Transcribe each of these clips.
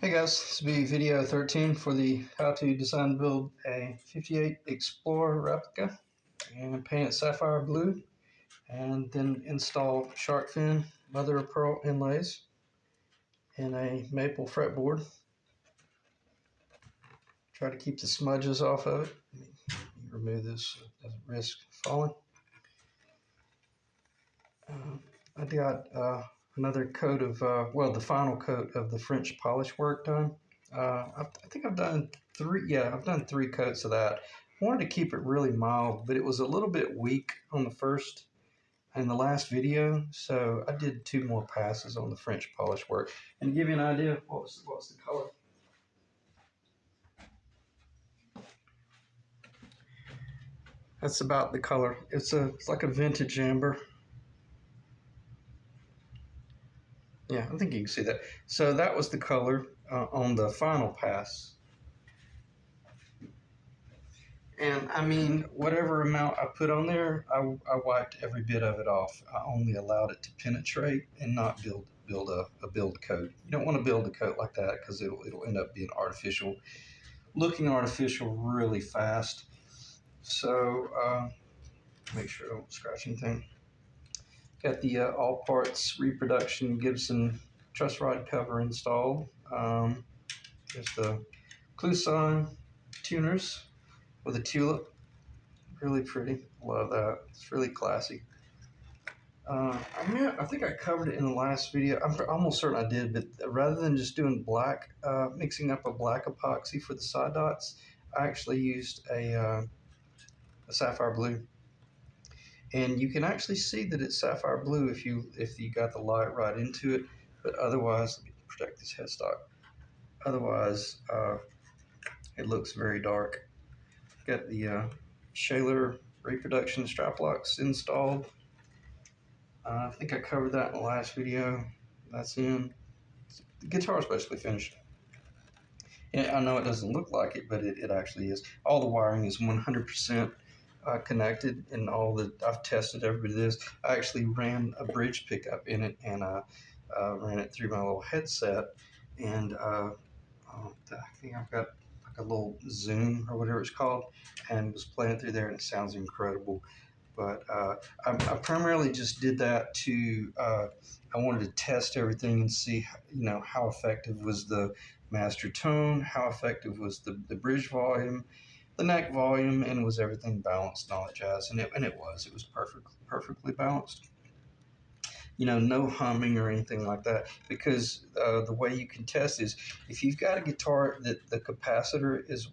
Hey guys, this will be video 13 for the how to design and build a 58 Explorer replica and paint it sapphire blue and then install shark fin mother of pearl inlays in a maple fretboard. Try to keep the smudges off of it. Let me remove this so it doesn't risk falling. I got another coat of, the final coat of the French polish work done. I think I've done three coats of that. I wanted to keep it really mild, but it was a little bit weak on the first and the last video, so I did two more passes on the French polish work. And to give you an idea, what's the color? That's about the color. It's like a vintage amber. Yeah, I think you can see that. So that was the color on the final pass. And I mean, whatever amount I put on there, I wiped every bit of it off. I only allowed it to penetrate and not build a build coat. You don't want to build a coat like that because it'll end up being artificial, looking artificial really fast. So make sure I don't scratch anything. Got the all parts reproduction Gibson truss rod cover installed. There's the Clusson tuners with a tulip. Really pretty. Love that. It's really classy. I think I covered it in the last video. I'm almost certain I did, but rather than just doing black, mixing up a black epoxy for the side dots, I actually used a sapphire blue. And you can actually see that it's sapphire blue if you got the light right into it. But otherwise, let me protect this headstock. Otherwise, it looks very dark. Got the Shaler reproduction strap locks installed. I think I covered that in the last video. That's in. The guitar is basically finished. And I know it doesn't look like it, but it actually is. All the wiring is 100% connected, and I've tested every bit of this. I actually ran a bridge pickup in it, and ran it through my little headset, and I think I've got like a little Zoom or whatever it's called, and was playing through there, and it sounds incredible. But I primarily just did that to I wanted to test everything and see how effective was the master tone, how effective was the bridge volume, the neck volume, and was everything balanced and all that jazz. And it was perfectly balanced. No humming or anything like that, because the way you can test is if you've got a guitar that the capacitor is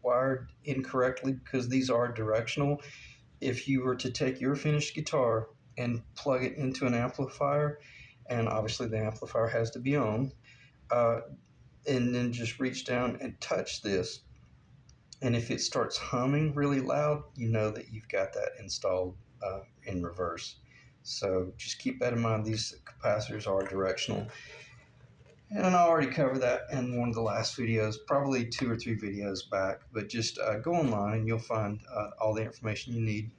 wired incorrectly, because these are directional. If you were to take your finished guitar and plug it into an amplifier, and obviously the amplifier has to be on, and then just reach down and touch this, and if it starts humming really loud, you know that you've got that installed in reverse. So just keep that in mind. These capacitors are directional. And I already covered that in one of the last videos, probably 2 or 3 videos back, but just go online and you'll find all the information you need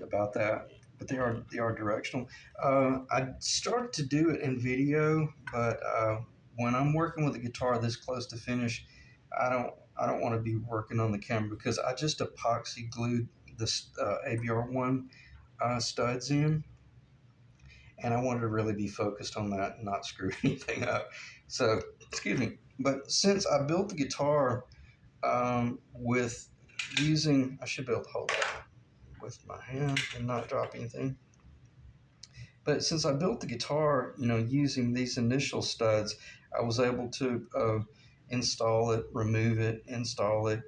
about that. But they are directional. I started to do it in video, but when I'm working with a guitar this close to finish, I don't want to be working on the camera because I just epoxy glued this ABR1 studs in, and I wanted to really be focused on that and not screw anything up. So, excuse me. But since I built the guitar with using, I should be able to hold that with my hand and not drop anything. But since I built the guitar, using these initial studs, I was able to install it, remove it, install it,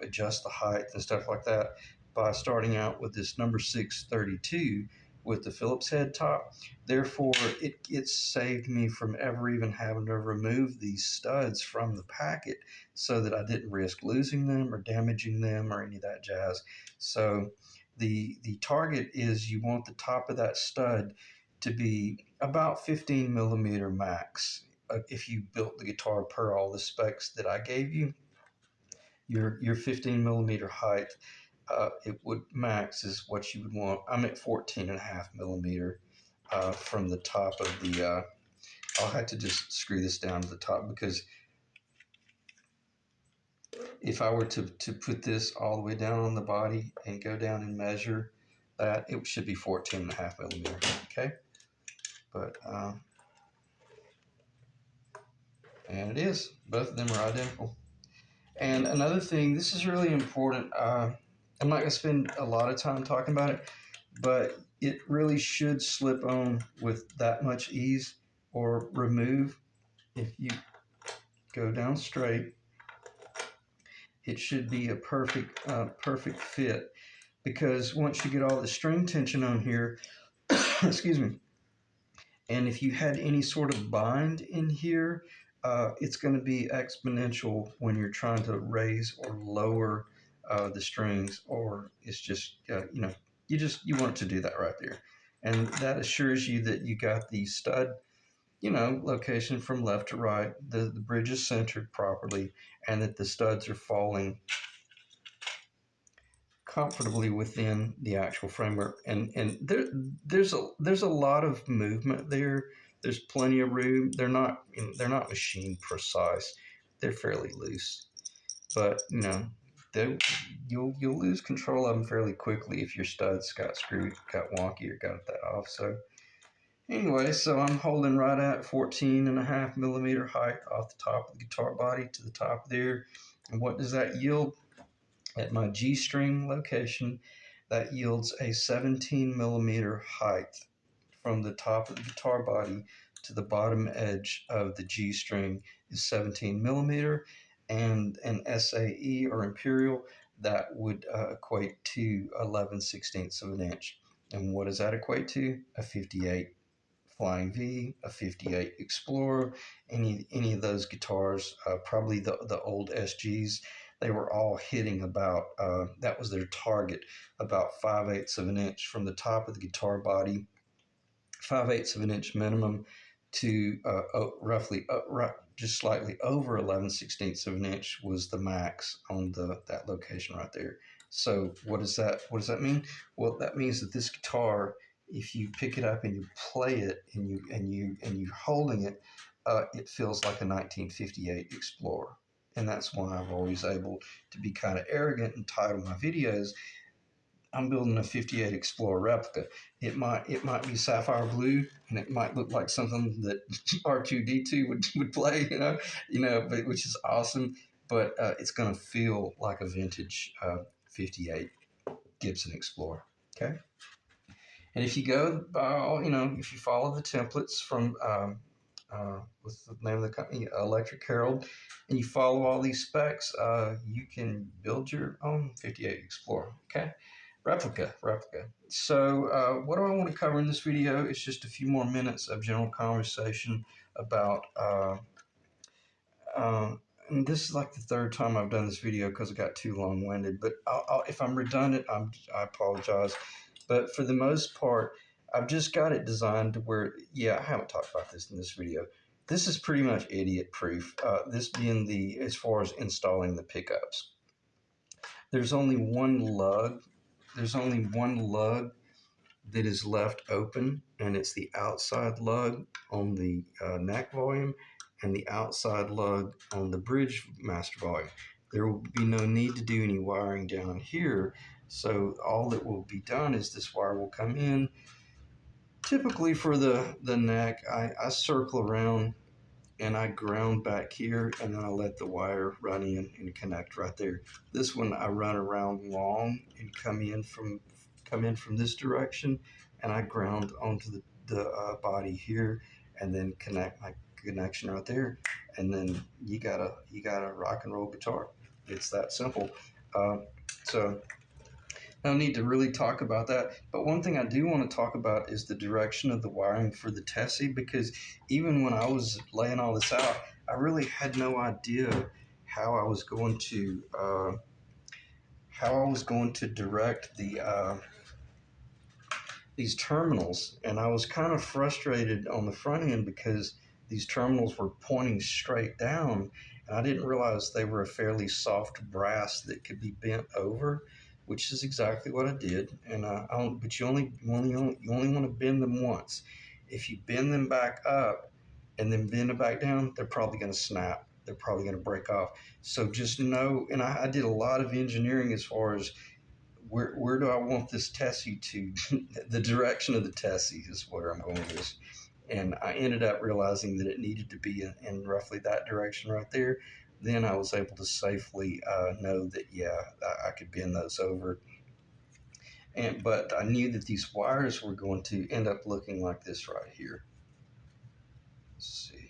adjust the height and stuff like that by starting out with this number 632 with the Phillips head top. Therefore, it saved me from ever even having to remove these studs from the packet so that I didn't risk losing them or damaging them or any of that jazz. So the target is you want the top of that stud to be about 15 millimeter max. If you built the guitar per all the specs that I gave you, your 15 millimeter height, it would max is what you would want. I'm at 14.5 millimeter from the top of the I'll have to just screw this down to the top, because if I were to put this all the way down on the body and go down and measure that, it should be 14.5 millimeter, okay? But, and it is. Both of them are identical. And another thing, this is really important. I'm not going to spend a lot of time talking about it, but it really should slip on with that much ease or remove. If you go down straight, it should be a perfect fit, because once you get all the string tension on here, excuse me, and if you had any sort of bind in here, it's going to be exponential when you're trying to raise or lower the strings, or it's just you want it to do that right there, and that assures you that you got the stud location from left to right, the bridge is centered properly, and that the studs are falling comfortably within the actual framework. And there's a lot of movement there. There's plenty of room. They're not machine precise. They're fairly loose, but you'll lose control of them fairly quickly if your studs got wonky, or got that off. So anyway, so I'm holding right at 14.5 millimeter height off the top of the guitar body to the top there. And what does that yield? At my G string location, that yields a 17 millimeter height from the top of the guitar body to the bottom edge of the G string is 17 millimeter, and an SAE or imperial that would equate to 11/16 of an inch. And what does that equate to? A 58 Flying V, a 58 Explorer, any of those guitars, probably the old SGs, they were all hitting about, that was their target, about 5/8 of an inch from the top of the guitar body, 5/8 of an inch minimum to roughly just slightly over 11/16 of an inch was the max on that location right there. So what does that mean? Well, that means that this guitar, if you pick it up and you play it and you're holding it, it feels like a 1958 Explorer. And that's why I'm always able to be kind of arrogant and title my videos, I'm building a 58 Explorer replica. It might be sapphire blue, and it might look like something that R2D2 would play, but which is awesome. But it's going to feel like a vintage 58 Gibson Explorer. Okay. And if you go, if you follow the templates from what's the name of the company, Electric Herald, and you follow all these specs, you can build your own 58 Explorer. Okay. Replica. So what do I want to cover in this video? It's just a few more minutes of general conversation about, and this is like the third time I've done this video because it got too long-winded, but if I'm redundant, I apologize. But for the most part, I've just got it designed to where, I haven't talked about this in this video. This is pretty much idiot-proof, this being as far as installing the pickups. There's only one lug that is left open, and it's the outside lug on the neck volume and the outside lug on the bridge master volume. There will be no need to do any wiring down here, so all that will be done is this wire will come in. Typically for the neck, I circle around and I ground back here, and then I let the wire run in and connect right there. This one I run around long and come in from this direction, and I ground onto the body here, and then connect my connection right there, and then you got a rock and roll guitar. It's that simple. So no need to really talk about that. But one thing I do want to talk about is the direction of the wiring for the Tessie, because even when I was laying all this out, I really had no idea how I was going to direct these terminals, and I was kind of frustrated on the front end because these terminals were pointing straight down, and I didn't realize they were a fairly soft brass that could be bent over, which is exactly what I did. And but you only want to bend them once. If you bend them back up, and then bend it back down, they're probably going to snap. They're probably going to break off. So just know, and I did a lot of engineering as far as where do I want this Tessie to, the direction of the Tessie is where I'm going with this. And I ended up realizing that it needed to be in roughly that direction right there. Then I was able to safely know that, yeah, I could bend those over. But I knew that these wires were going to end up looking like this right here. Let's see.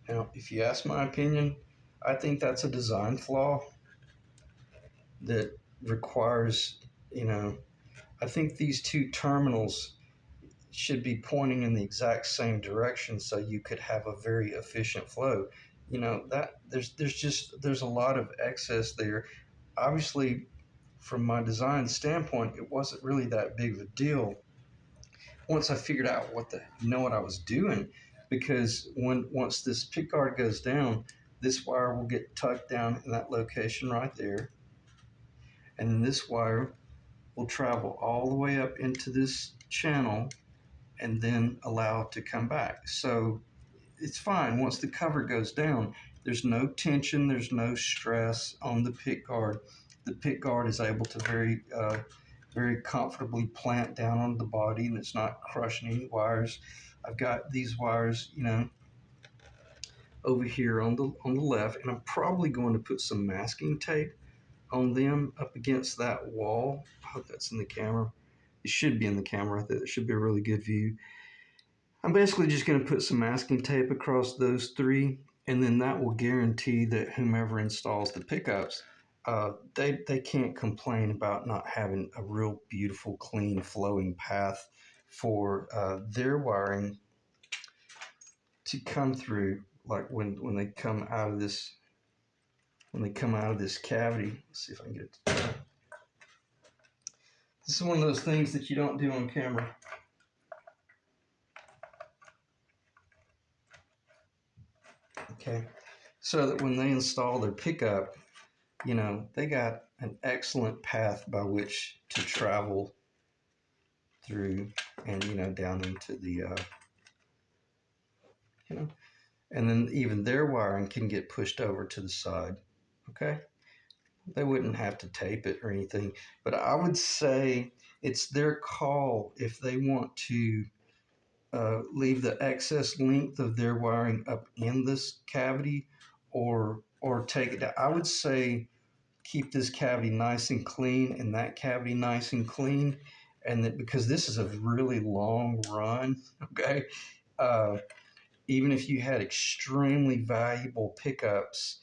Now, if you ask my opinion, I think that's a design flaw that requires, you know, I think these two terminals should be pointing in the exact same direction so you could have a very efficient flow. You know, that there's a lot of excess there. Obviously, from my design standpoint, it wasn't really that big of a deal once I figured out what I was doing, because once this pick guard goes down, this wire will get tucked down in that location right there, and then this wire will travel all the way up into this channel and then allow it to come back. So it's fine. Once the cover goes down, there's no tension, there's no stress on the pick guard. The pick guard is able to very comfortably plant down on the body, and it's not crushing any wires. I've got these wires, over here on the left, and I'm probably going to put some masking tape on them up against that wall. I hope that's in the camera. It should be in the camera. That should be a really good view. I'm basically just going to put some masking tape across those three, and then that will guarantee that whomever installs the pickups, they can't complain about not having a real beautiful, clean, flowing path for their wiring to come through. Like when they come out of this cavity. Let's see if I can get it. This is one of those things that you don't do on camera. Okay, so that when they install their pickup, they got an excellent path by which to travel through and, down into the, and then even their wiring can get pushed over to the side. Okay. They wouldn't have to tape it or anything, but I would say it's their call if they want to leave the excess length of their wiring up in this cavity or take it down. I would say keep this cavity nice and clean and that cavity nice and clean, and that because this is a really long run. Okay, uh, even if you had extremely valuable pickups,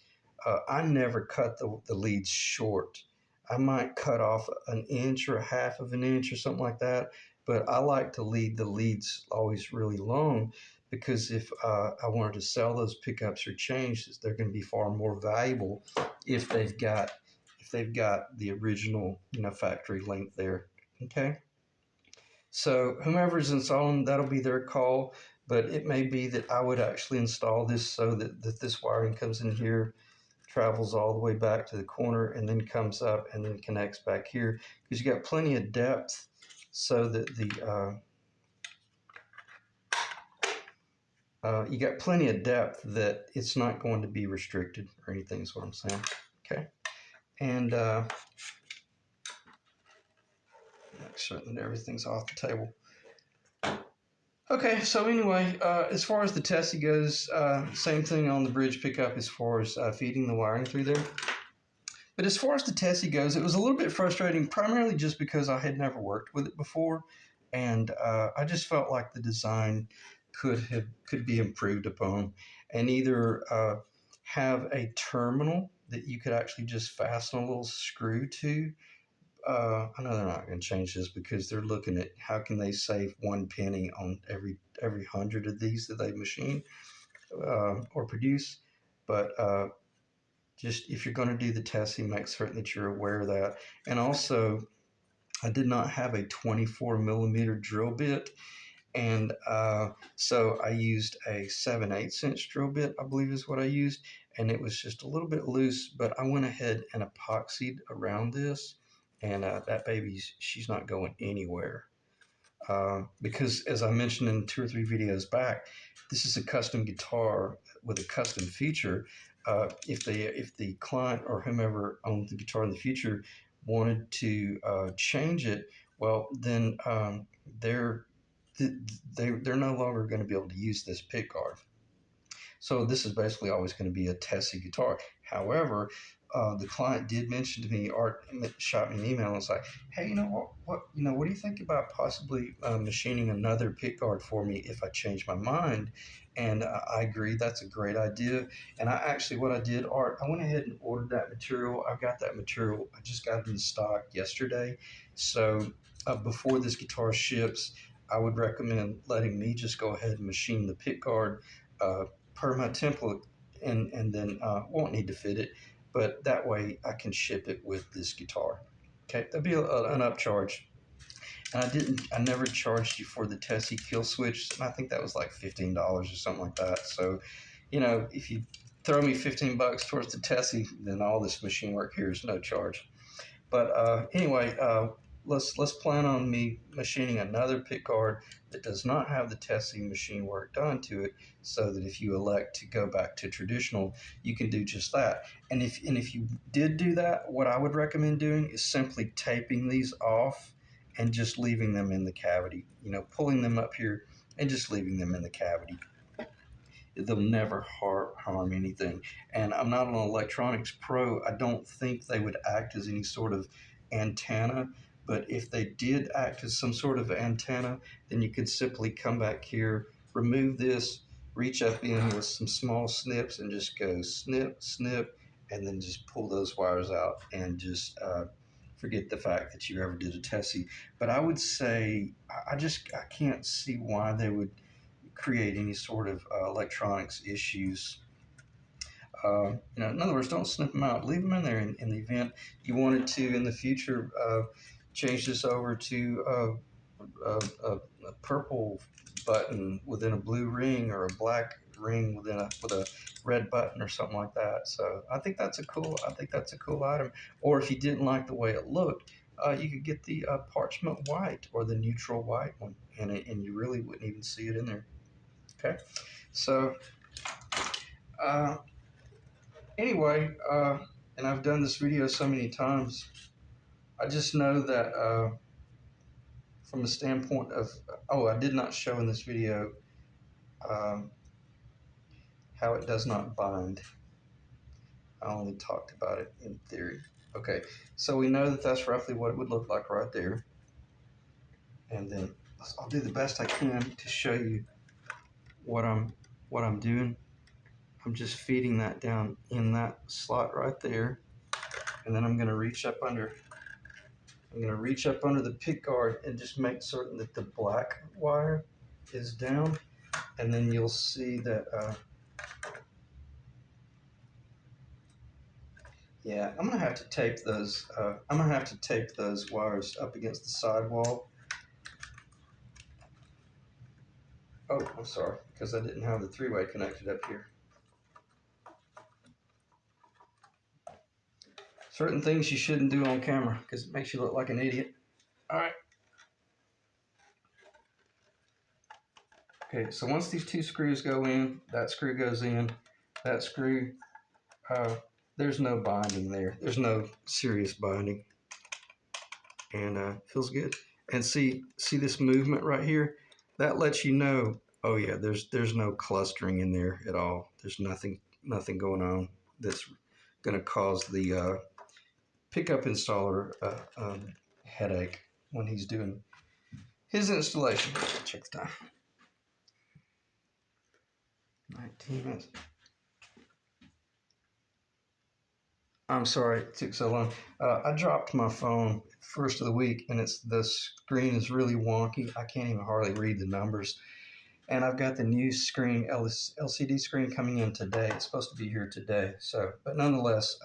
I never cut the leads short. I might cut off an inch or a half of an inch or something like that, but I like to lead the leads always really long, because if I wanted to sell those pickups or change, they're going to be far more valuable if they've got the original factory length there. Okay. So whomever's installing, that'll be their call, but it may be that I would actually install this so that this wiring comes in here, travels all the way back to the corner, and then comes up and then connects back here, because you got plenty of depth so that you got plenty of depth that it's not going to be restricted or anything is what I'm saying. Okay. And make certain that everything's off the table. Okay, so anyway, as far as the Tessie goes, same thing on the bridge pickup as far as feeding the wiring through there. But as far as the Tessie goes, it was a little bit frustrating, primarily just because I had never worked with it before, and I just felt like the design could be improved upon, and either have a terminal that you could actually just fasten a little screw to. I know they're not going to change this because they're looking at how can they save 1 penny on every 100 of these that they machine or produce. But just if you're going to do the testing, make certain that you're aware of that. And also, I did not have a 24 millimeter drill bit, And so I used a 7/8" drill bit, I believe is what I used, and it was just a little bit loose, but I went ahead and epoxied around this, and that she's not going anywhere. Because as I mentioned in 2 or 3 videos back, this is a custom guitar with a custom feature. If the client or whomever owns the guitar in the future wanted to change it, well, then they're they're no longer going to be able to use this pick guard. So this is basically always going to be a Tessie guitar. However, the client did mention to me, or shot me an email and was like, "Hey, what do you think about possibly machining another pick guard for me if I change my mind?" And I agreed, that's a great idea. And I actually, what I did, Art, I went ahead and ordered that material. I got that material. I just got it in stock yesterday. So before this guitar ships, I would recommend letting me just go ahead and machine the pick guard. Per my template, and then won't need to fit it, but that way I can ship it with this guitar. Okay, that'd be an upcharge. And I never charged you for the Tessie kill switch, and I think that was like $15 or something like that. So, if you throw me $15 towards the Tessie, then all this machine work here is no charge. But anyway, let's plan on me machining another pick guard that does not have the Tessie machine work done to it, so that if you elect to go back to traditional, you can do just that. And if you did do that, what I would recommend doing is simply taping these off and just leaving them in the cavity. Pulling them up here and just leaving them in the cavity. They'll never harm anything. And I'm not an electronics pro. I don't think they would act as any sort of antenna. But if they did act as some sort of antenna, then you could simply come back here, remove this, reach up in with some small snips and just go snip, snip, and then just pull those wires out and just forget the fact that you ever did a Tessie. But I would say I can't see why they would create any sort of electronics issues. In other words, don't snip them out. Leave them in there in the event you wanted to in the future change this over to a purple button within a blue ring, or a black ring with a red button or something like that. So I think that's a cool item. Or if you didn't like the way it looked, you could get the parchment white or the neutral white one, and you really wouldn't even see it in there. Okay, so anyway, and I've done this video so many times, I just know that from a standpoint of, I did not show in this video um, how it does not bind. I only talked about it in theory. Okay, so we know that that's roughly what it would look like right there. And then I'll do the best I can to show you what I'm doing. I'm just feeding that down in that slot right there, and then I'm going to reach up under the pick guard and just make certain that the black wire is down, and then you'll see that yeah, I'm gonna have to tape those wires up against the sidewall. Oh, I'm sorry, because I didn't have the 3-way connected up here. Certain things you shouldn't do on camera because it makes you look like an idiot. All right. Okay, so once these 2 screws go in, that screw goes in, that screw, there's no binding there. There's no serious binding. And feels good. And see this movement right here? That lets you know, oh yeah, there's no clustering in there at all. There's nothing going on that's going to cause the pickup installer headache when he's doing his installation. Check the time. 19 minutes. I'm sorry it took so long. I dropped my phone first of the week, and the screen is really wonky. I can't even hardly read the numbers. And I've got the new screen, LCD screen, coming in today. It's supposed to be here today. So, but nonetheless,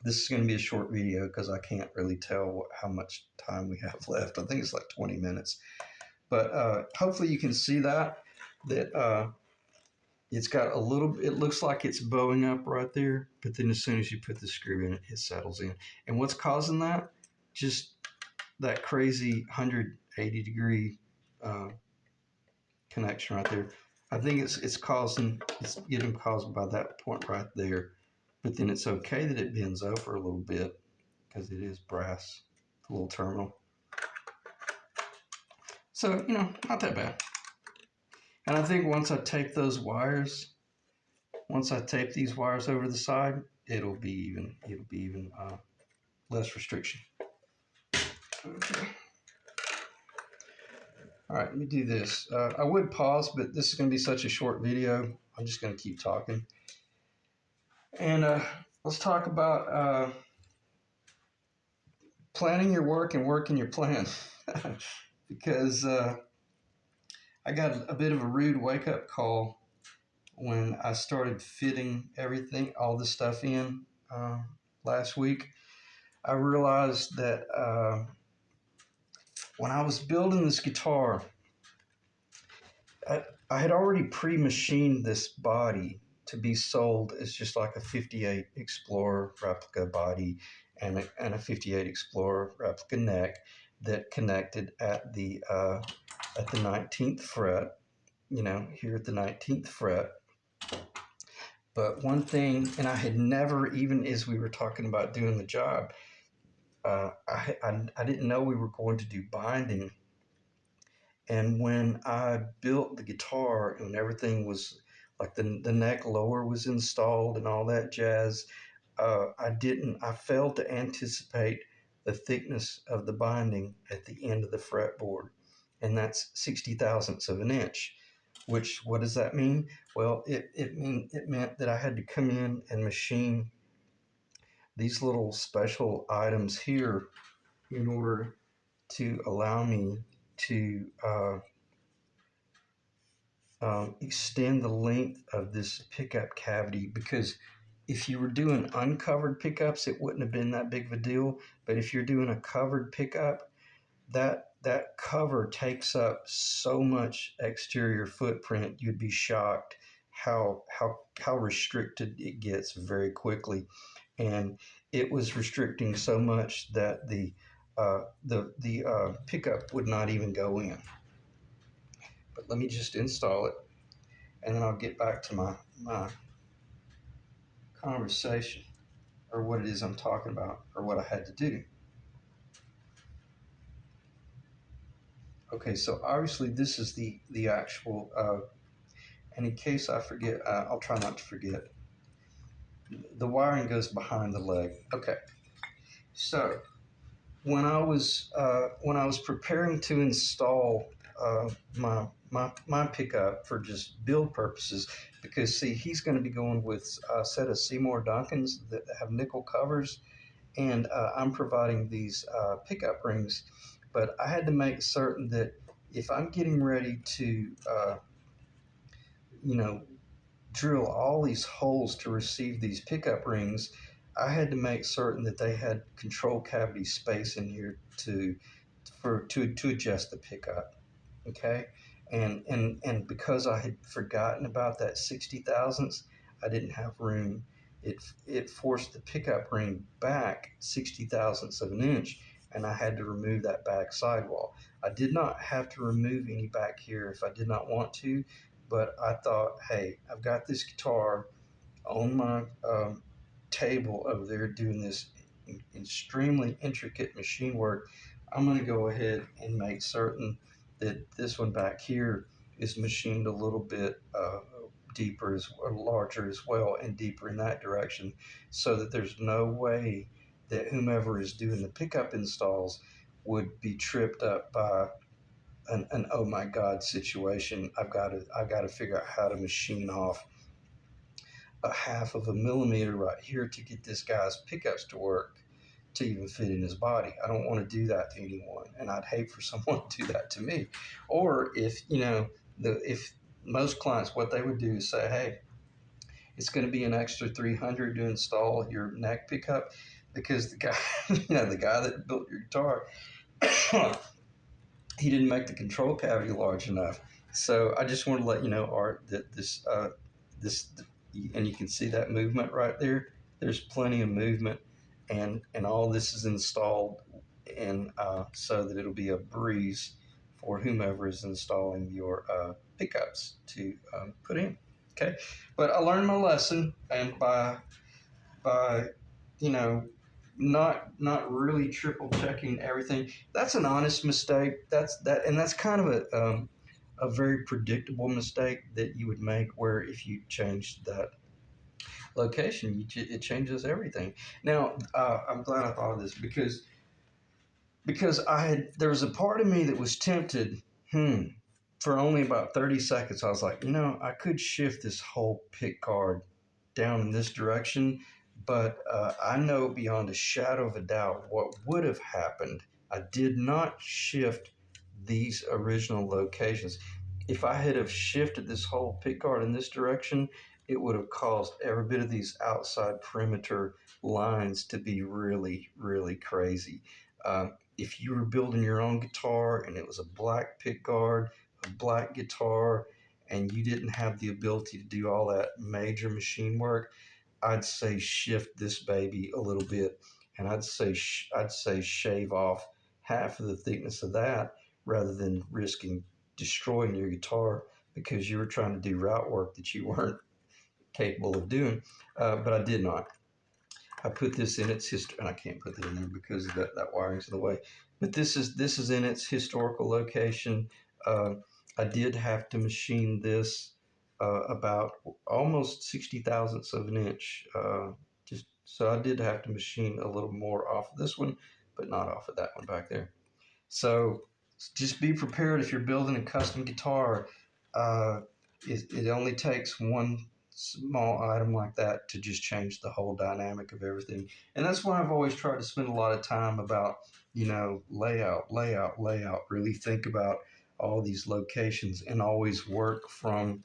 this is going to be a short video because I can't really tell how much time we have left. I think it's like 20 minutes. But hopefully you can see that it's got a little, it looks like it's bowing up right there, but then as soon as you put the screw in, it settles in. And what's causing that? Just that crazy 180-degree connection right there. I think it's getting caused by that point right there. But then it's okay that it bends over a little bit because it is brass, the little terminal. So, not that bad. And I think once I tape these wires over the side, it'll be even less restriction. Okay. All right, let me do this. I would pause, but this is going to be such a short video. I'm just going to keep talking. And let's talk about planning your work and working your plan. Because I got a bit of a rude wake-up call when I started fitting everything, all this stuff in last week. I realized that when I was building this guitar, I had already pre-machined this body to be sold as just like a 58 Explorer replica body and a 58 Explorer replica neck that connected at the 19th fret, here at the 19th fret. But one thing, and I had never, even as we were talking about doing the job, I didn't know we were going to do binding. And when I built the guitar and everything was like the neck lower was installed and all that jazz, I failed to anticipate the thickness of the binding at the end of the fretboard. And that's 60 thousandths of an inch. Which, what does that mean? Well, it meant that I had to come in and machine these little special items here in order to allow me to extend the length of this pickup cavity, because if you were doing uncovered pickups, it wouldn't have been that big of a deal. But if you're doing a covered pickup, that cover takes up so much exterior footprint, you'd be shocked how restricted it gets very quickly. And it was restricting so much that the pickup would not even go in. But let me just install it, and then I'll get back to my conversation, or what it is I'm talking about, or what I had to do. Okay, so obviously this is the actual, and in case I forget, I'll try not to forget. The wiring goes behind the leg. Okay, so when I was preparing to install my pickup for just build purposes, because see, he's going to be going with a set of Seymour Duncans that have nickel covers, and I'm providing these pickup rings. But I had to make certain that if I'm getting ready to drill all these holes to receive these pickup rings, I had to make certain that they had control cavity space in here to adjust the pickup. Okay, and because I had forgotten about that 60 thousandths, I didn't have room. It forced the pickup ring back 60 thousandths of an inch, and I had to remove that back sidewall. I did not have to remove any back here if I did not want to, but I thought, hey, I've got this guitar on my table over there doing this extremely intricate machine work. I'm going to go ahead and make certain that this one back here is machined a little bit deeper, or larger as well, and deeper in that direction, so that there's no way that whomever is doing the pickup installs would be tripped up by an oh my god situation. I've got to figure out how to machine off a half of a millimeter right here to get this guy's pickups to work to even fit in his body. I don't want to do that to anyone, and I'd hate for someone to do that to me. Or if if most clients, what they would do is say, hey, it's going to be an extra $300 to install your neck pickup, because the guy the guy that built your guitar he didn't make the control cavity large enough. So I just wanted to let you know, Art, that this, and you can see that movement right there. There's plenty of movement, and all this is installed, and so that it'll be a breeze for whomever is installing your pickups to put in. Okay, but I learned my lesson, and by you know not really triple checking everything. That's an honest mistake. And that's kind of a very predictable mistake that you would make, where if you change that location, it changes everything. Now, I'm glad I thought of this because there was a part of me that was tempted. For only about 30 seconds, I was like, I could shift this whole pick guard down in this direction, but I know beyond a shadow of a doubt what would have happened. I did not shift these original locations. If I had have shifted this whole pick guard in this direction, it would have caused every bit of these outside perimeter lines to be really, really crazy. If you were building your own guitar and it was a black pick guard, a black guitar, and you didn't have the ability to do all that major machine work, I'd say shift this baby a little bit, and I'd say shave off half of the thickness of that rather than risking destroying your guitar because you were trying to do route work that you weren't capable of doing. But I did not. I put this in its history, and I can't put that in there because that wiring's in the way. But this is in its historical location. Uh, I did have to machine this about almost 60 thousandths of an inch. Just so I did have to machine a little more off of this one, but not off of that one back there. So just be prepared if you're building a custom guitar. Uh, it only takes one small item like that to just change the whole dynamic of everything. And that's why I've always tried to spend a lot of time about, layout, layout, layout, really think about all these locations and always work from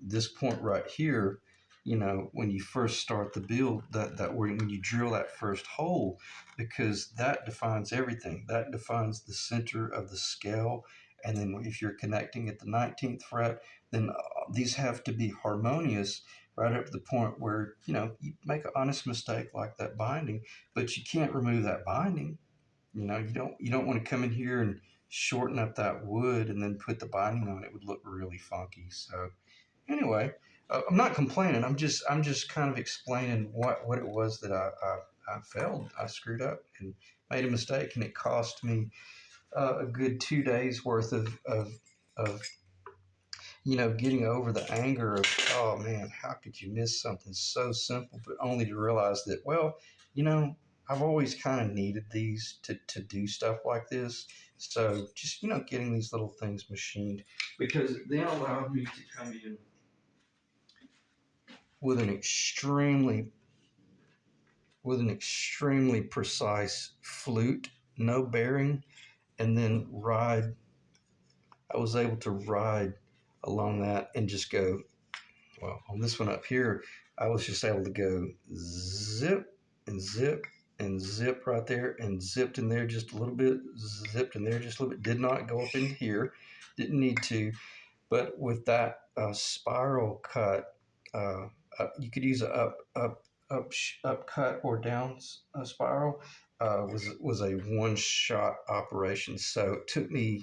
this point right here, when you first start the build, that when you drill that first hole, because that defines everything. That defines the center of the scale. And then if you're connecting at the 19th fret, then these have to be harmonious right up to the point where, you make an honest mistake like that binding, but you can't remove that binding. You don't want to come in here and shorten up that wood and then put the binding on. It would look really funky. So anyway, I'm not complaining. I'm just kind of explaining what it was that I failed. I screwed up and made a mistake, and it cost me a good 2 days worth of getting over the anger of, oh man, how could you miss something so simple, but only to realize that, well, you know I've always kind of needed these to do stuff like this. So just getting these little things machined, because they allowed me to come in with an extremely precise flute, no bearing, and then ride. I was able to ride along that and just go. Well, on this one up here, I was just able to go zip and zip and zip right there, and zipped in there just a little bit, zipped in there just a little bit. Did not go up in here, didn't need to. But with that spiral cut, you could use a up cut or down spiral. Was a one shot operation. So it took me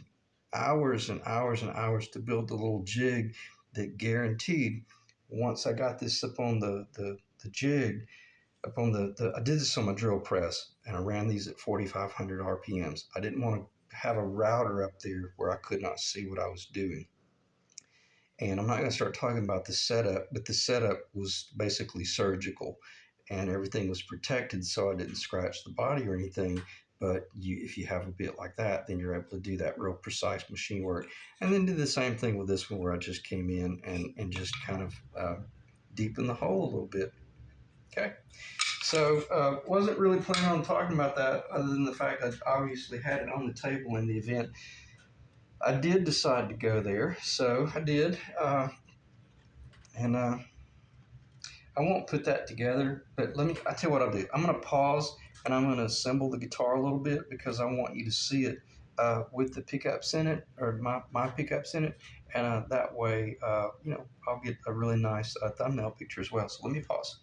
hours and hours and hours to build the little jig that guaranteed, once I got this up on the jig, up on I did this on my drill press, and I ran these at 4,500 RPMs. I didn't want to have a router up there where I could not see what I was doing. And I'm not going to start talking about the setup, but the setup was basically surgical, and everything was protected, so I didn't scratch the body or anything. But if you have a bit like that, then you're able to do that real precise machine work. And then do the same thing with this one, where I just came in and just kind of deepen the hole a little bit. Okay. So wasn't really planning on talking about that, other than the fact I obviously had it on the table in the event I did decide to go there. So I did. And I won't put that together, but I tell you what I'll do. I'm going to pause, and I'm going to assemble the guitar a little bit, because I want you to see it with the pickups in it, or my pickups in it, and that way, I'll get a really nice thumbnail picture as well. So let me pause.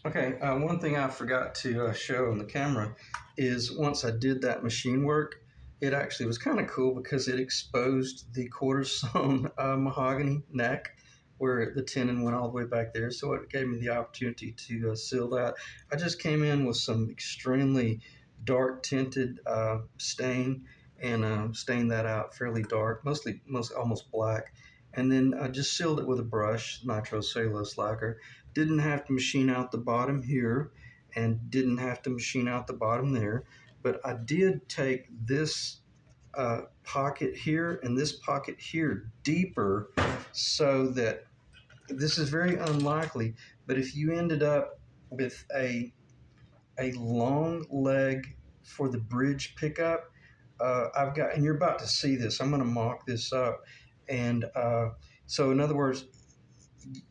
Okay, one thing I forgot to show on the camera is once I did that machine work, it actually was kind of cool because it exposed the quarter sawn mahogany neck where the tenon went all the way back there. So it gave me the opportunity to seal that. I just came in with some extremely dark tinted stain and stained that out fairly dark, most almost black. And then I just sealed it with a brush, nitrocellulose lacquer. Didn't have to machine out the bottom here and didn't have to machine out the bottom there, but I did take this pocket here and this pocket here deeper, so that this is very unlikely, but if you ended up with a long leg for the bridge pickup, I've got, and you're about to see this, I'm going to mock this up, and so in other words,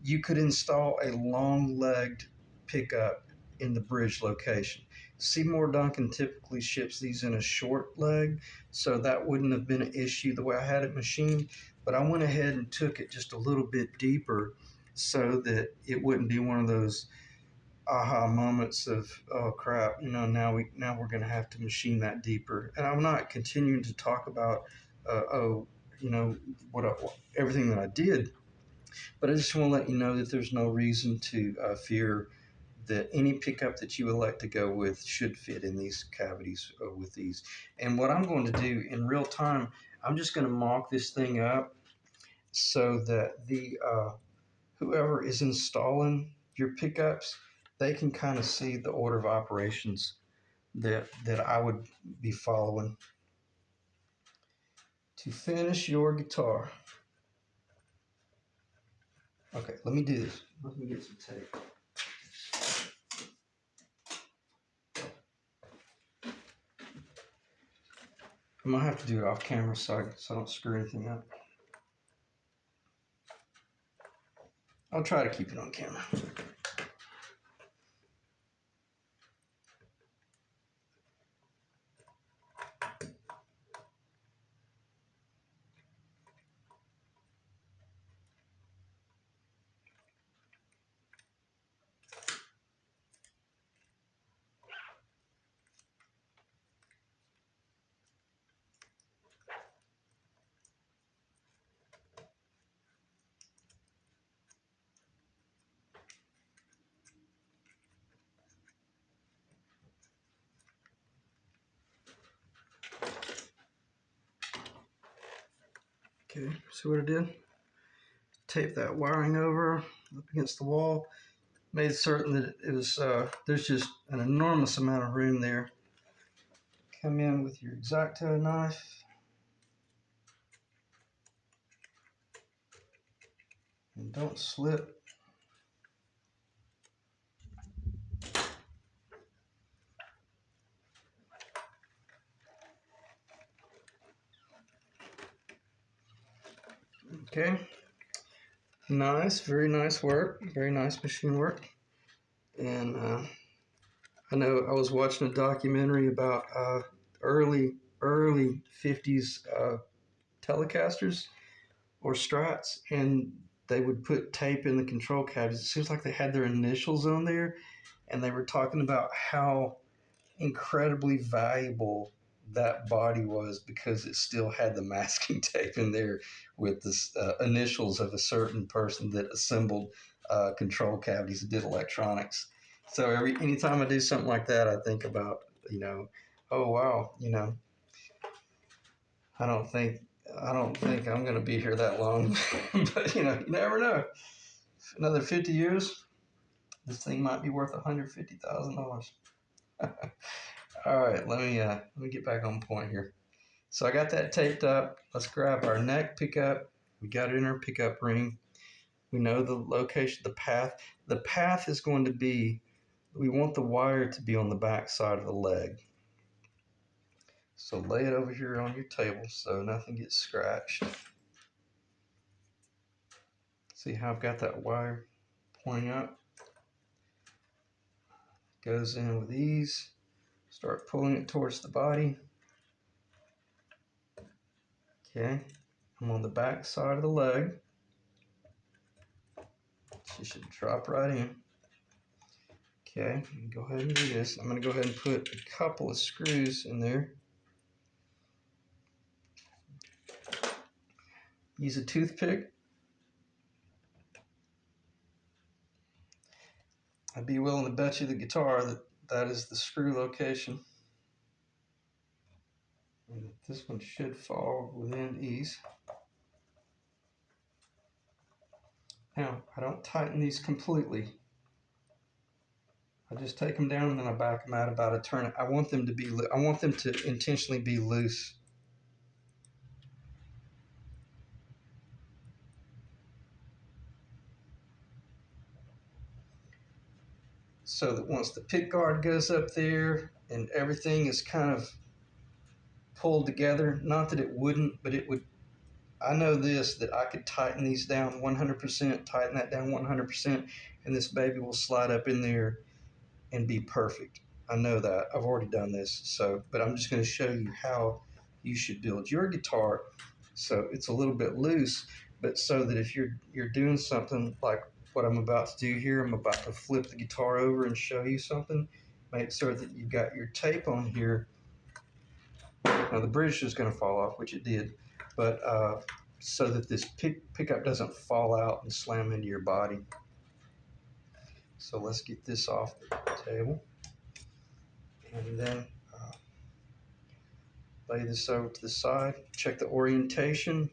you could install a long-legged pickup in the bridge location. Seymour Duncan typically ships these in a short leg, so that wouldn't have been an issue the way I had it machined, but I went ahead and took it just a little bit deeper so that it wouldn't be one of those aha moments of, oh crap, now we're going to have to machine that deeper. And I'm not continuing to talk about what everything that I did, but I just want to let you know that there's no reason to fear that any pickup that you elect to go with should fit in these cavities with these. And what I'm going to do in real time, I'm just going to mock this thing up so that the whoever is installing your pickups, they can kind of see the order of operations that I would be following to finish your guitar. Okay, let me do this. Let me get some tape. I'm gonna have to do it off camera so I don't screw anything up. I'll try to keep it on camera. Okay, see what I did? Tape that wiring over up against the wall. Made certain that it was, there's just an enormous amount of room there. Come in with your X-Acto knife. And don't slip. Okay. Nice, very nice work. Very nice machine work. And I know I was watching a documentary about early 50s Telecasters or Strats, and they would put tape in the control cavities. It seems like they had their initials on there, and they were talking about how incredibly valuable that body was because it still had the masking tape in there with the initials of a certain person that assembled control cavities and did electronics. So anytime I do something like that, I think about, oh wow, I don't think I'm going to be here that long, but you never know. Another 50 years, this thing might be worth $150,000. All right, let me get back on point here. So I got that taped up. Let's grab our neck pickup. We got it in our pickup ring. We know the location, the path. The path is going to be, we want the wire to be on the back side of the leg. So lay it over here on your table so nothing gets scratched. See how I've got that wire pointing up? Goes in with ease. Start pulling it towards the body. Okay, I'm on the back side of the leg. She should drop right in. Okay, go ahead and do this. I'm going to go ahead and put a couple of screws in there. Use a toothpick. I'd be willing to bet you the guitar that is the screw location. And this one should fall within ease. Now, I don't tighten these completely. I just take them down and then I back them out about a turn. I want them to intentionally be loose. So that once the pick guard goes up there and everything is kind of pulled together, not that it wouldn't, but it would. I know this, that I could tighten these down 100%, tighten that down 100%, and this baby will slide up in there and be perfect. I know that. I've already done this. So, but I'm just going to show you how you should build your guitar. So it's a little bit loose, but so that if you're doing something like what I'm about to do here, I'm about to flip the guitar over and show you something. Make sure that you've got your tape on here. Now the bridge is going to fall off, which it did, but so that this pickup doesn't fall out and slam into your body. So let's get this off the table. And then lay this over to the side. Check the orientation.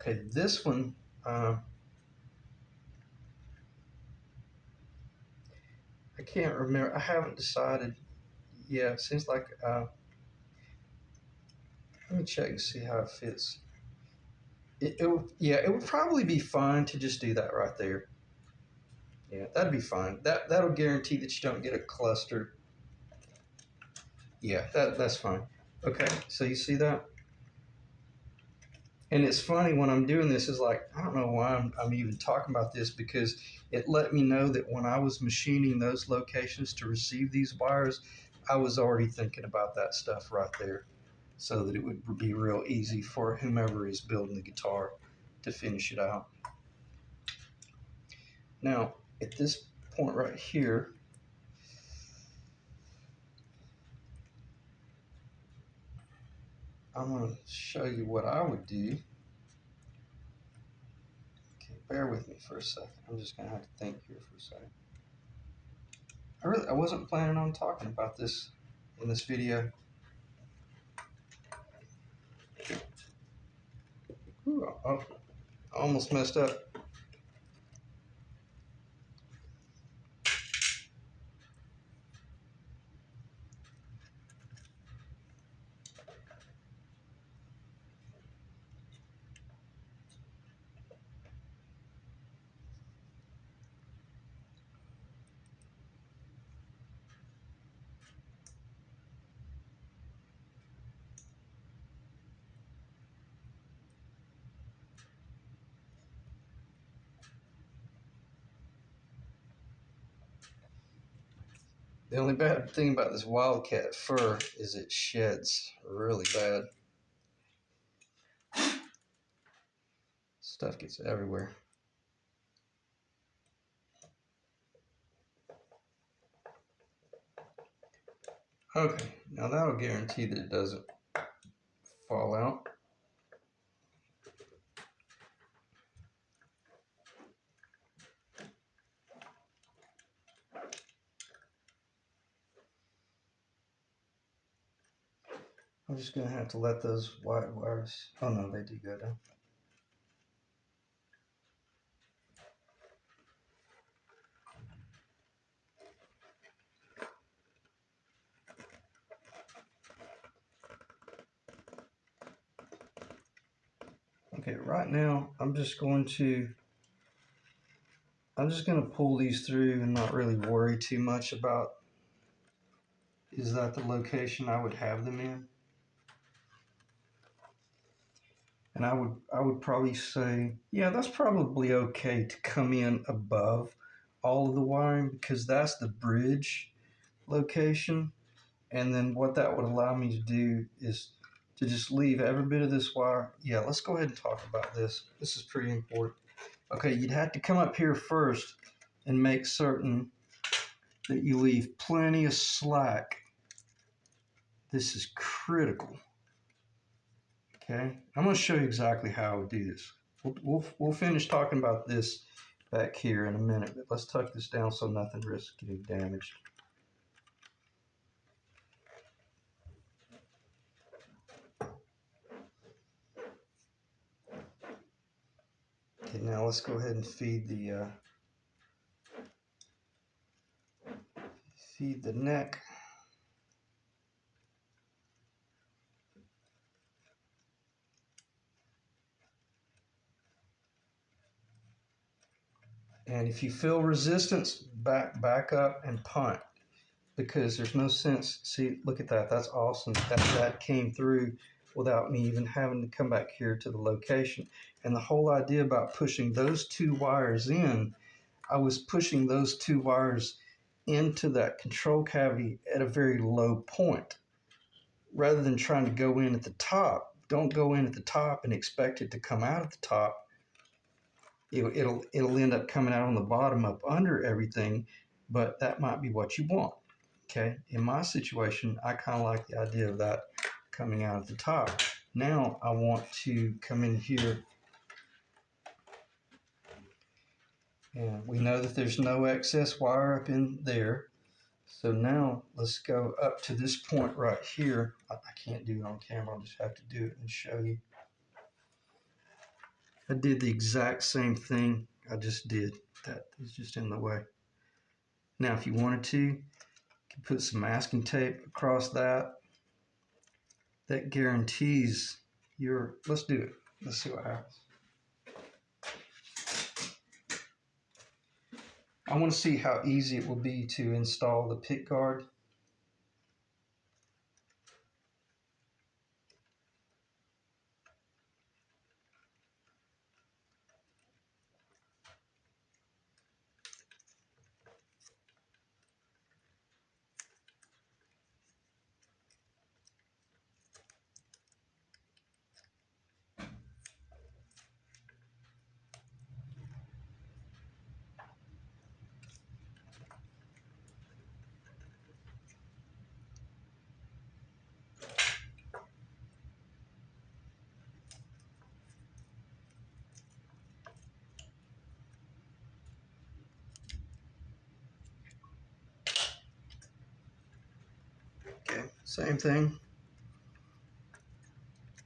Okay, this one, I can't remember. I haven't decided. Yeah, it seems like, let me check and see how it fits. It would probably be fine to just do that right there. Yeah, that'd be fine. That'll guarantee that you don't get a cluster. Yeah, that's fine. Okay, so you see that? And it's funny when I'm doing this, is like, I don't know why I'm even talking about this, because it let me know that when I was machining those locations to receive these wires, I was already thinking about that stuff right there, so that it would be real easy for whomever is building the guitar to finish it out. Now, at this point right here, I'm going to show you what I would do. Okay, bear with me for a second. I'm just going to have to think here for a second. I wasn't planning on talking about this in this video. Ooh, I almost messed up. The only bad thing about this wildcat fur is it sheds really bad. Stuff gets everywhere. Okay, now that'll guarantee that it doesn't fall out. I'm just gonna have to let those white wires, oh no, they do go down. Okay, right now I'm just going to pull these through and not really worry too much about, is that the location I would have them in? And I would probably say, yeah, that's probably okay to come in above all of the wiring because that's the bridge location. And then what that would allow me to do is to just leave every bit of this wire. Yeah, let's go ahead and talk about this. This is pretty important. Okay, you'd have to come up here first and make certain that you leave plenty of slack. This is critical. Okay, I'm going to show you exactly how I would do this. We'll finish talking about this back here in a minute, but let's tuck this down so nothing risks getting damaged. Okay, now let's go ahead and feed the neck. And if you feel resistance, back up and punt because there's no sense. See, look at that. That's awesome. That came through without me even having to come back here to the location. And the whole idea about pushing those two wires in, I was pushing those two wires into that control cavity at a very low point rather than trying to go in at the top. Don't go in at the top and expect it to come out at the top. It'll end up coming out on the bottom up under everything, but that might be what you want. Okay, in my situation, I kind of like the idea of that coming out at the top. Now I want to come in here, and we know that there's no excess wire up in there. So now let's go up to this point right here. I can't do it on camera, I'll just have to do it and show you. I did the exact same thing I just did. That is just in the way. Now, if you wanted to, you can put some masking tape across that. That guarantees your, let's do it. Let's see what happens. I want to see how easy it will be to install the pick guard. Okay, same thing.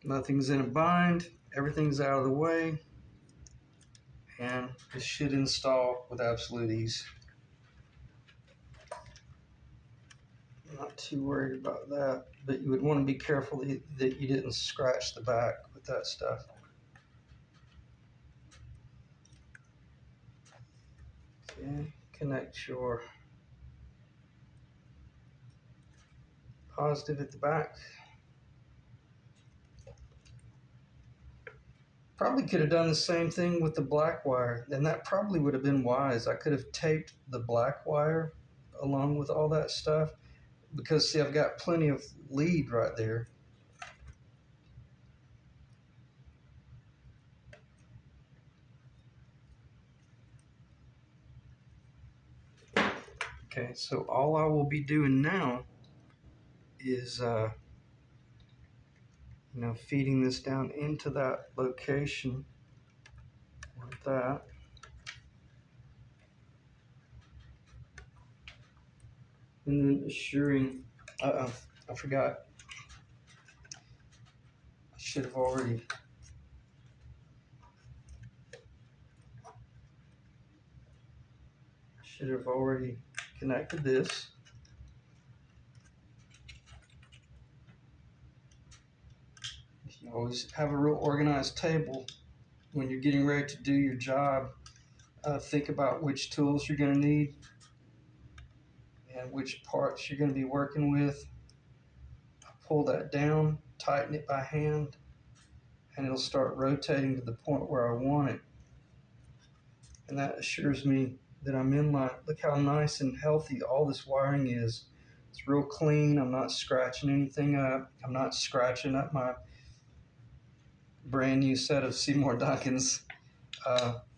Nothing's in a bind, everything's out of the way, and it should install with absolute ease. I'm not too worried about that, but you would want to be careful that you didn't scratch the back with that stuff. Okay, connect your positive at the back. Probably could have done the same thing with the black wire, and that probably would have been wise. I could have taped the black wire along with all that stuff because, see, I've got plenty of lead right there. Okay, so all I will be doing now is feeding this down into that location like that. And then assuring, I forgot. I should have already connected this. You always have a real organized table when you're getting ready to do your job. Think about which tools you're going to need and which parts you're going to be working with. Pull that down, tighten it by hand, and it'll start rotating to the point where I want it. And that assures me that I'm in line. Look how nice and healthy all this wiring is. It's real clean. I'm not scratching anything up. I'm not scratching up my brand new set of Seymour Duncans.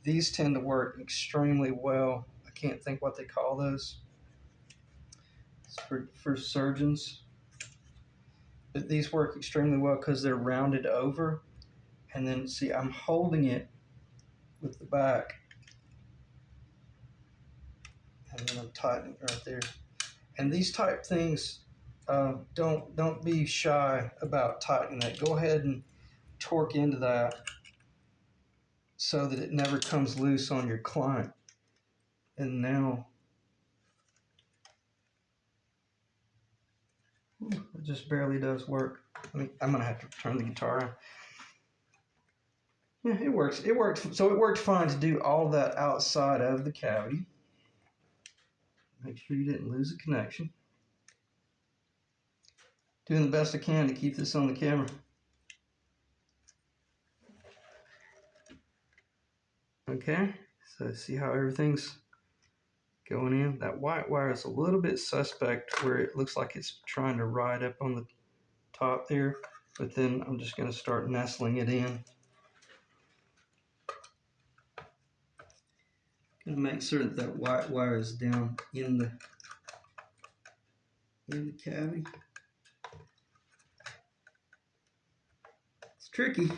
These tend to work extremely well. I can't think what they call those. It's for surgeons. But these work extremely well because they're rounded over. And then see, I'm holding it with the back. And then I'm tightening right there. And these type things, don't be shy about tightening that. Go ahead and torque into that so that it never comes loose on your client. And now, it just barely does work. I'm gonna have to turn the guitar on. Yeah, it works. It worked. So it worked fine to do all that outside of the cavity. Make sure you didn't lose a connection. Doing the best I can to keep this on the camera. Okay, so see how everything's going in. That white wire is a little bit suspect where it looks like it's trying to ride up on the top there, but then I'm just going to start nestling it in. Going to make sure that that white wire is down in the cavity. It's tricky.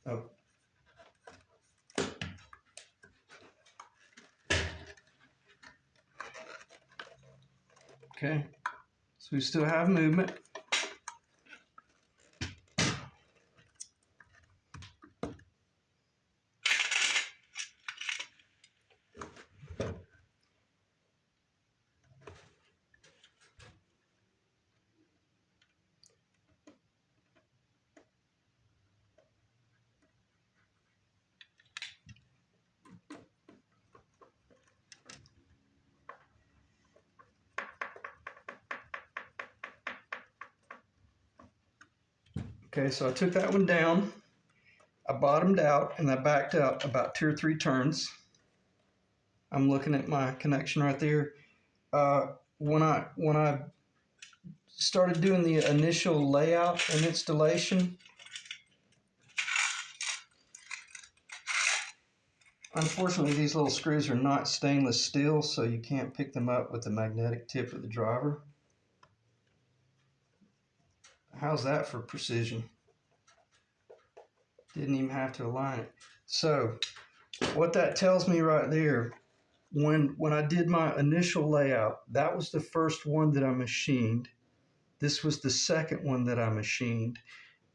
Oh. Okay, so we still have movement. Okay, so I took that one down, I bottomed out, and I backed up about 2 or 3 turns. I'm looking at my connection right there. When I started doing the initial layout and installation, unfortunately these little screws are not stainless steel, so you can't pick them up with the magnetic tip of the driver. How's that for precision? Didn't even have to align it. So what that tells me right there, when I did my initial layout, that was the first one that I machined. This was the second one that I machined,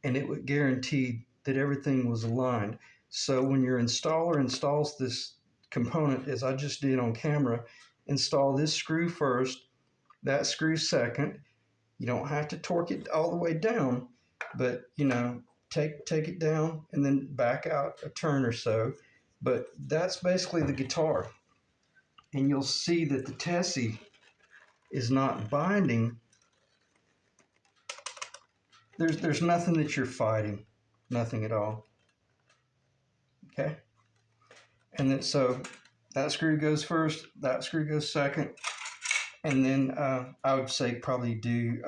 and it would guarantee that everything was aligned. So when your installer installs this component, as I just did on camera, install this screw first, that screw second. You don't have to torque it all the way down, but take it down and then back out a turn or so. But that's basically the guitar. And you'll see that the Tessie is not binding. There's nothing that you're fighting, nothing at all. Okay, and then so that screw goes first, that screw goes second, and then I would say probably do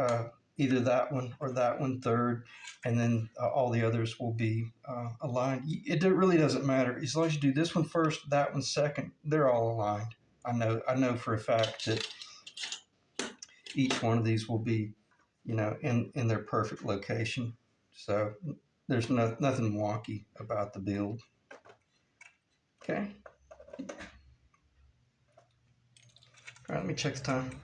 either that one or that one third, and then all the others will be aligned. It really doesn't matter as long as you do this one first, that one second. They're all aligned. I know for a fact that each one of these will be, in their perfect location. So there's nothing wonky about the build. Okay. All right, let me check the time.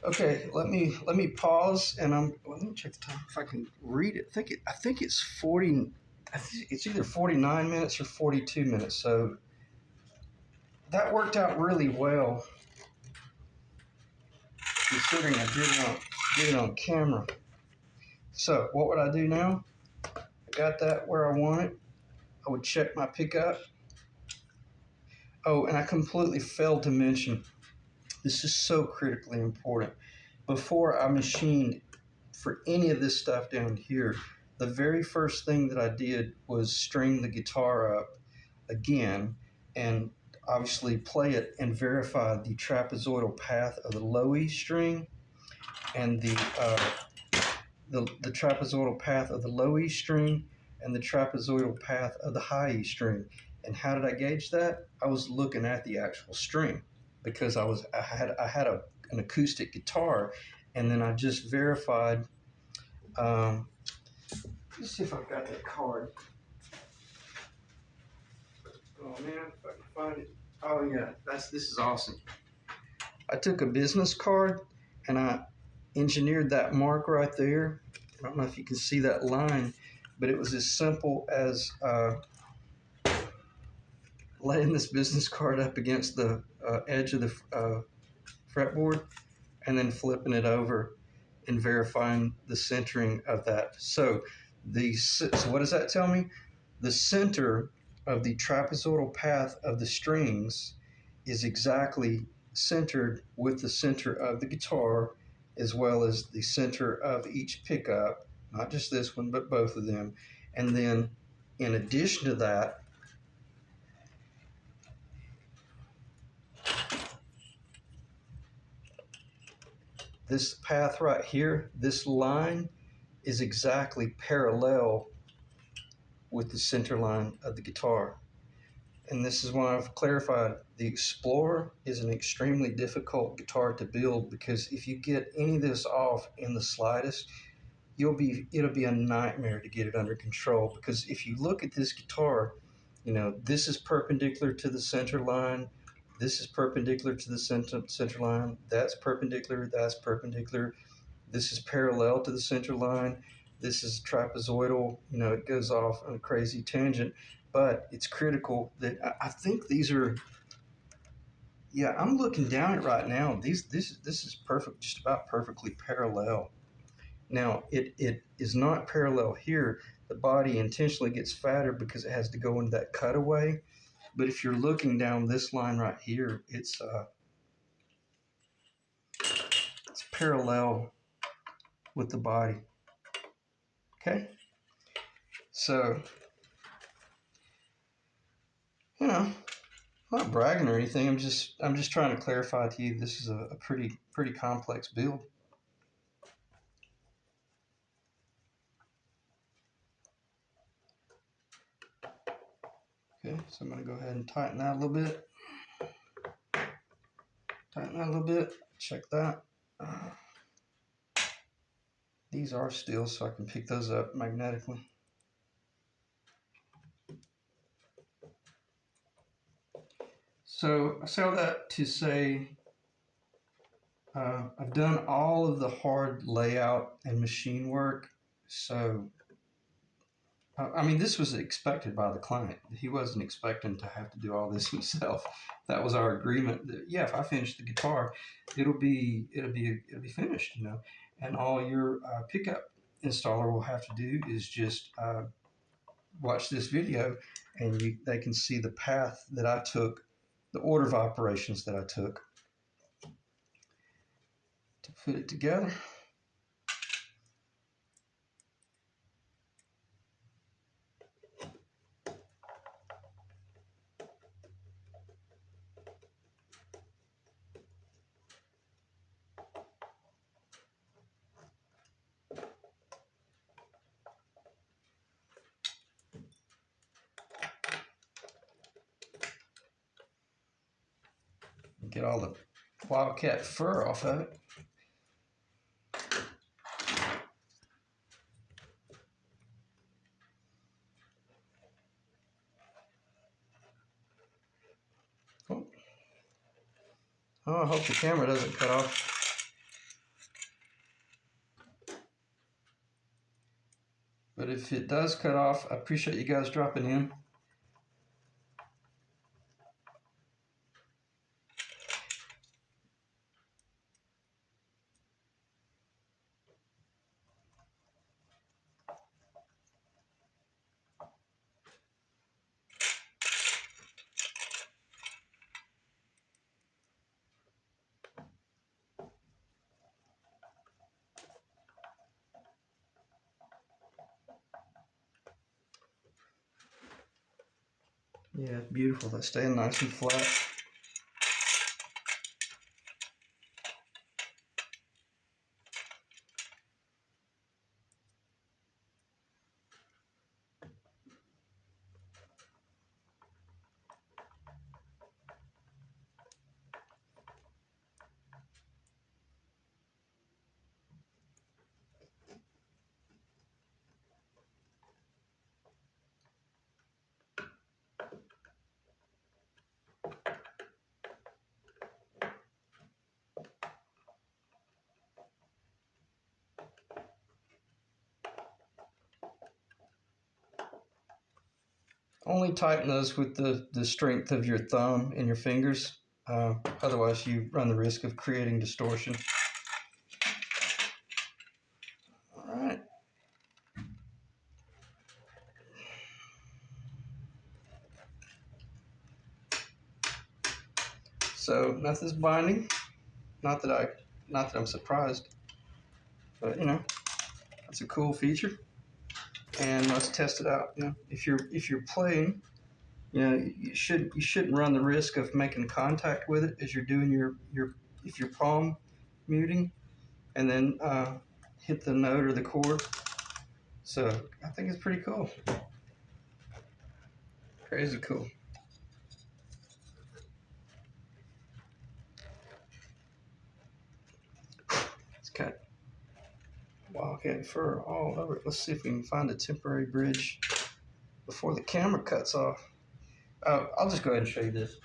Okay, let me pause, and let me check the time if I can read it. I think it's 40. It's either 49 minutes or 42 minutes. So that worked out really well, considering I did it on camera. So what would I do now? I got that where I want it. I would check my pickup. Oh, and I completely failed to mention, this is so critically important. Before I machined for any of this stuff down here, the very first thing that I did was string the guitar up again and obviously play it and verify the trapezoidal path of the low E string and the trapezoidal path of the low E string and the trapezoidal path of the high E string. And how did I gauge that? I was looking at the actual string because I had an acoustic guitar, and then I just verified. Let's see if I've got that card. Oh man, if I can find it. Oh yeah, this is awesome. I took a business card and I engineered that mark right there. I don't know if you can see that line, but it was as simple as laying this business card up against the edge of the fretboard and then flipping it over and verifying the centering of that. So what does that tell me? The center of the trapezoidal path of the strings is exactly centered with the center of the guitar, as well as the center of each pickup, not just this one, but both of them. And then in addition to that, this path right here, this line is exactly parallel with the center line of the guitar. And this is why I've clarified the Explorer is an extremely difficult guitar to build, because if you get any of this off in the slightest, it'll be a nightmare to get it under control. Because if you look at this guitar, this is perpendicular to the center line, this is perpendicular to the center line, that's perpendicular, this is parallel to the center line, this is trapezoidal, it goes off on a crazy tangent. But it's critical that I think these are, yeah, I'm looking down at right now. This is perfect, just about perfectly parallel. Now it is not parallel here. The body intentionally gets fatter because it has to go into that cutaway. But if you're looking down this line right here, it's parallel with the body. Okay, so I'm not bragging or anything. I'm just trying to clarify to you this is a pretty complex build. Okay, so I'm going to go ahead and tighten that a little bit. Check that. These are steel, so I can pick those up magnetically. So I say all that to say I've done all of the hard layout and machine work. So, I mean, this was expected by the client. He wasn't expecting to have to do all this himself. That was our agreement. That, yeah, if I finish the guitar, it'll be finished, And all your pickup installer will have to do is just watch this video, and they can see the path that I took, the order of operations that I took to put it together. Get all the wildcat fur off of it. Oh, I hope the camera doesn't cut off. But if it does cut off, I appreciate you guys dropping in. Yeah, beautiful. That's staying nice and flat. Only tighten those with the strength of your thumb and your fingers. Otherwise, you run the risk of creating distortion. All right. So nothing's binding. Not that I'm surprised, but you know, that's a cool feature. And let's test it out. You know, if you're playing, you know, you shouldn't run the risk of making contact with it as you're doing if you're palm muting, and then hit the note or the chord. So I think it's pretty cool. Crazy cool. It's got wildcat fur all over it. Let's see if we can find a temporary bridge before the camera cuts off. I'll just go ahead and show you this.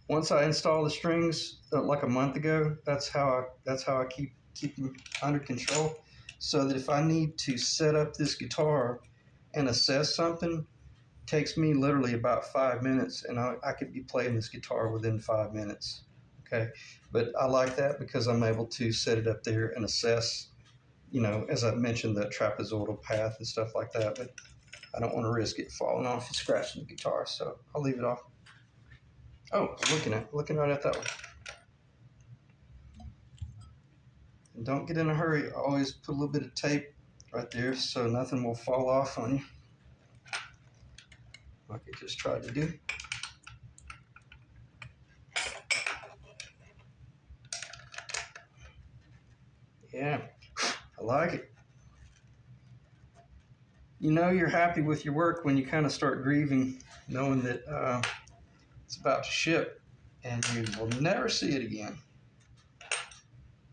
Once I install the strings, like a month ago, that's how I keep them under control. So that if I need to set up this guitar and assess something, it takes me literally about 5 minutes, and I could be playing this guitar within 5 minutes. Okay, but I like that because I'm able to set it up there and assess, you know, as I mentioned, the trapezoidal path and stuff like that. But I don't want to risk it falling off and scratching the guitar, so I'll leave it off. Oh, I'm looking right at that one. And don't get in a hurry. Always put a little bit of tape right there so nothing will fall off on you, like I just tried to do. Yeah, I like it. You know you're happy with your work when you kind of start grieving, knowing that it's about to ship and you will never see it again.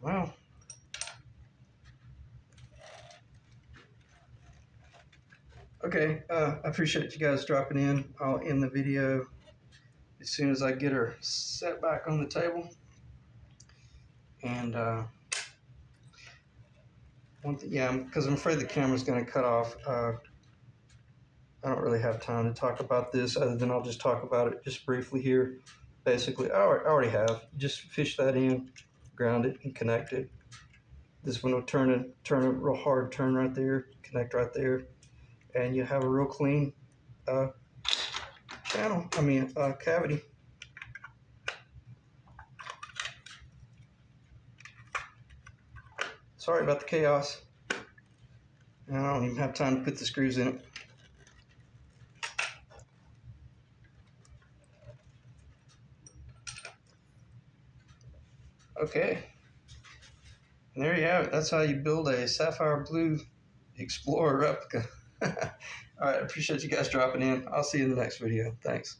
Well, okay, I appreciate you guys dropping in. I'll end the video as soon as I get her set back on the table. And one thing, yeah, because I'm afraid the camera's going to cut off. I don't really have time to talk about this other than I'll just talk about it just briefly here. Basically, I already have. Just fish that in, ground it, and connect it. This one will turn a real hard turn right there, connect right there, and you have a real clean cavity. Sorry about the chaos. I don't even have time to put the screws in it. Okay. And there you have it. That's how you build a Sapphire Blue Explorer replica. All right, I appreciate you guys dropping in. I'll see you in the next video. Thanks.